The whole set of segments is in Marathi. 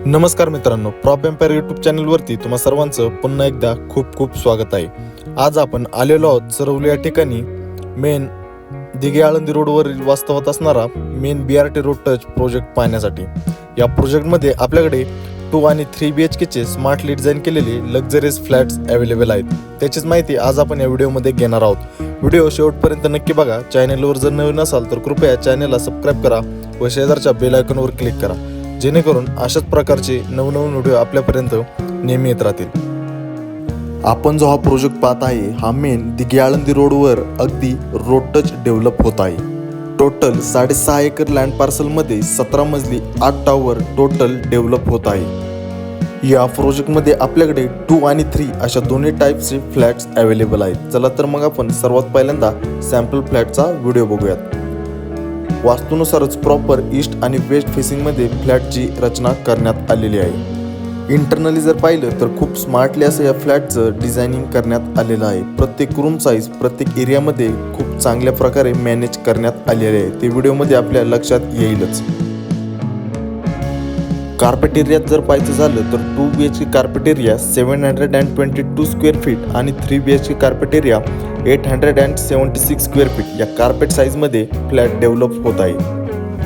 नमस्कार मित्रांनो, प्रॉप एम्पायर यूट्यूब चॅनलवरती तुम्हा सर्वांचं पुन्हा एकदा खूप खूप स्वागत आहे। आज आपण आलेलो आहोत चरवली या ठिकाणी मेन दिघे आळंदी रोडवर वास्तवात असणारा main BRT road touch project पाहण्यासाठी। या प्रोजेक्टमध्ये आपल्याकडे 2 आणि 3 BHK चे स्मार्टली डिझाईन केलेले लक्झरियस फ्लॅट्स अवेलेबल आहेत। त्याचीच माहिती आज आपण या व्हिडिओमध्ये घेणार आहोत। व्हिडिओ शेवटपर्यंत नक्की बघा। चॅनलवर जर नवीन असाल तर कृपया चॅनलला सबस्क्राइब करा व शेजारच्या बेल आयकॉनवर क्लिक करा, जेणेकरून अशाच प्रकारचे नवनवीन व्हिडिओ आपल्यापर्यंत नेहमी येत राहतील। आपण जो हा प्रोजेक्ट पाहत आहे हा मेन दिघे आळंदी रोडवर अगदी रोड टच डेव्हलप होत आहे। टोटल 6.5 एकर लँड पार्सल मध्ये 17 मजली 8 टॉवर टोटल डेव्हलप होत आहे। या प्रोजेक्ट मध्ये आपल्याकडे 2 आणि 3 अशा दोन्ही टाइपचे फ्लॅट्स अवेलेबल आहेत। चला तर मग आपण सर्वात पहिल्यांदा सॅम्पल फ्लॅटचा व्हिडिओ बघूयात। वास्तूनुसारच प्रॉपर ईस्ट आणि वेस्ट फेसिंग मध्ये फ्लॅटची रचना करण्यात आलेली आहे। इंटरनली जर पाहिलं तर खूप स्मार्टली असं या फ्लॅटचं डिझायनिंग करण्यात आलेलं आहे। प्रत्येक रूम साईज प्रत्येक एरियामध्ये खूप चांगल्या प्रकारे मॅनेज करण्यात आलेले आहे, ते व्हिडिओमध्ये आपल्या लक्षात येईलच। कार्पेट एरियात जर पाहायचं झालं तर 2 BHK carpet area 722 square feet आणि 3 BHK carpet area 876 square feet या कार्पेट साईजमध्ये फ्लॅट डेव्हलप होत आहे।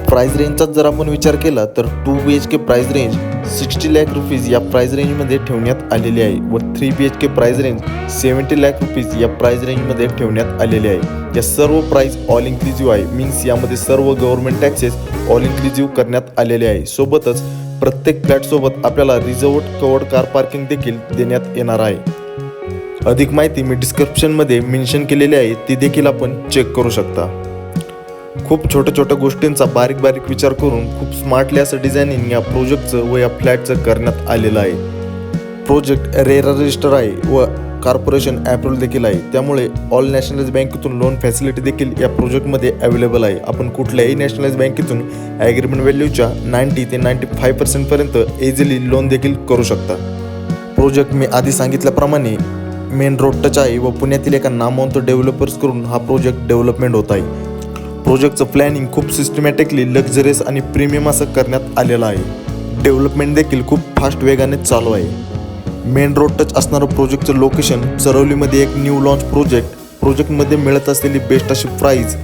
प्राइस रेंजचा जर आपण विचार केला तर 2 BHK price range 60 lakh rupees या प्राइस रेंजमध्ये ठेवण्यात आलेली आहे व 3 BHK price range 70 lakh rupees या प्राइस रेंजमध्ये ठेवण्यात आलेली आहे। या सर्व प्राइस ऑल इन्क्लुझिव्ह आहे, मीन्स यामध्ये सर्व गव्हर्नमेंट टॅक्सेस ऑल इन्क्लुझिव्ह करण्यात आलेले आहे। सोबतच प्रत्येक फ्लॅट सोबत आपल्याला रिझर्व्ड कवर्ड कार पार्किंग देखील देण्यात येणार आहे। अधिक माहिती मी डिस्क्रिप्शन मध्ये मेन्शन केलेली आहे, ती देखील आपण चेक करू शकता। खूप छोट्या गोष्टींचा बारीक विचार करून खूप स्मार्टली असं डिझायनिंग या प्रोजेक्टचं व या फ्लॅटचं करण्यात आलेलं आहे। प्रोजेक्ट रेरा रजिस्टर आहे व कॉर्पोरेशन अप्रूव्हल देखील आहे, त्यामुळे ऑल नॅशनलाइज बँकेतून लोन फॅसिलिटी देखील या प्रोजेक्टमध्ये अवेलेबल आहे। आपण कुठल्याही नॅशनलाइज बँकेतून ॲग्रीमेंट व्हॅल्यूच्या 90 ते 95% पर्यंत इझिली लोन देखील करू शकता। प्रोजेक्ट मी आधी सांगितल्याप्रमाणे मेन रोड टच आहे व पुण्यातील एका नामवंत डेव्हलपर्स करून हा प्रोजेक्ट डेव्हलपमेंट होत आहे। प्रोजेक्टचं प्लॅनिंग खूप सिस्टमॅटिकली लक्झरियस आणि प्रीमियम असं करण्यात आलेलं आहे। डेव्हलपमेंट देखील खूप फास्ट वेगाने चालू आहे। मेन रोड टच असणारं प्रोजेक्टचं लोकेशन चरवलीमध्ये एक न्यू लॉन्च प्रोजेक्टमध्ये मिळत असलेली बेस्ट अशी प्राइस,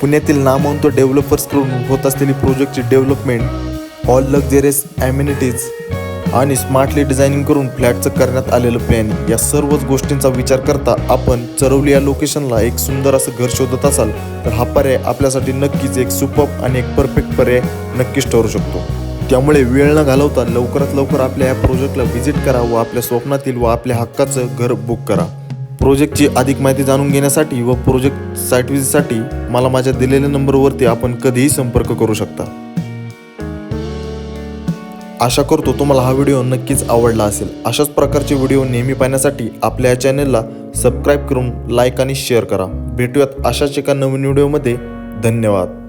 पुण्यातील नामवंत डेव्हलपर्स करून होत असलेली प्रोजेक्टची डेव्हलपमेंट, ऑल लक्झरियस ॲम्युनिटीज आणि स्मार्टली डिझायनिंग करून फ्लॅटचं करण्यात आलेलं प्लॅन, या सर्वच गोष्टींचा विचार करता आपण चरवली या लोकेशनला एक सुंदर असं घर शोधत असाल तर हा पर्याय आपल्यासाठी नक्कीच एक सुपर्ब आणि एक परफेक्ट पर्याय नक्कीच ठरू शकतो। त्यामुळे वेळ न घालवता लवकरात लवकर आपल्या या प्रोजेक्टला व्हिजिट करा व आपल्या स्वप्नातील व आपल्या हक्काचं घर बुक करा। प्रोजेक्टची अधिक माहिती जाणून घेण्यासाठी व प्रोजेक्ट साईट व्हिजिटसाठी मला माझ्या दिलेल्या नंबरवरती आपण कधीही संपर्क करू शकता। आशा करतो तुम्हाला हा व्हिडिओ नक्कीच आवडला असेल। अशाच प्रकारचे व्हिडिओ नेहमी पाहण्यासाठी आपल्या चॅनलला सबस्क्राईब करून लाईक आणि शेअर करा। भेटूयात अशाच एका नवीन व्हिडिओमध्ये। धन्यवाद।